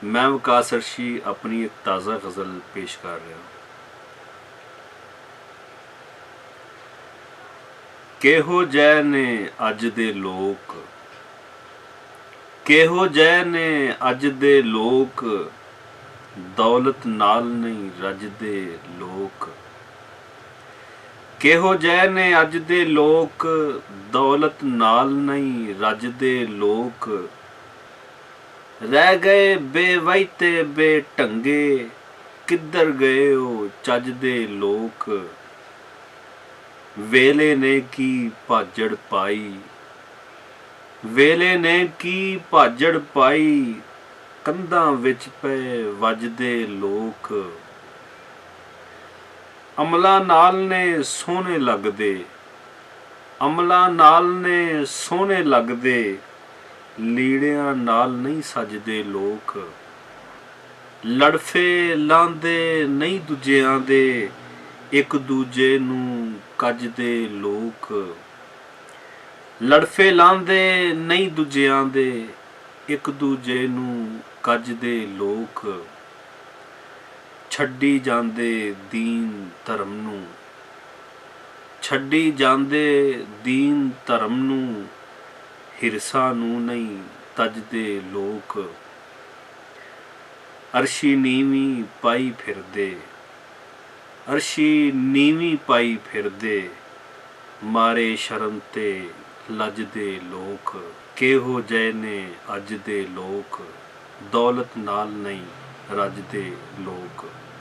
मैं विकास अर्शी अपनी एक ताज़ा गज़ल पेश कर रहा हूँ। किहो जै ने अज दे लोक, किहो जै ने अज दे लोक, दौलत नाल नहीं रजदे लोक। किहो जै ने अज दे लोक, दौलत नाल नहीं रजदे लोक। रह गए बेवैते बेढंगे, किधर गए ओ चज दे लोक। वेले ने की भाजड़ पाई, वेले ने की भाजड़ पाई, कंधां विच पे वजदे लोक। अमला नाल ने सोहने लगदे, अमला नाल ने सोहने लगदे, लीड़ियां नाल नहीं सजदे लोक। लड़फे लांदे नहीं दूजियां दे, एक दूजे नूं कजदे लोक। लड़फे लांदे नहीं दूजियां दे, एक दूजे नूं कजदे लोक। छड्डी जांदे दीन धर्म नूं, छड्डी जांदे दीन धर्म नूं, हिरसा नूं नहीं तजदे लोक। अर्शी नीवी पाई फिरदे, अर्शी नीवी पाई फिरदे, मारे शर्म ते लजदे लोक। किहो जै ने अज दे लोक, दौलत नाल नहीं रजदे लोक।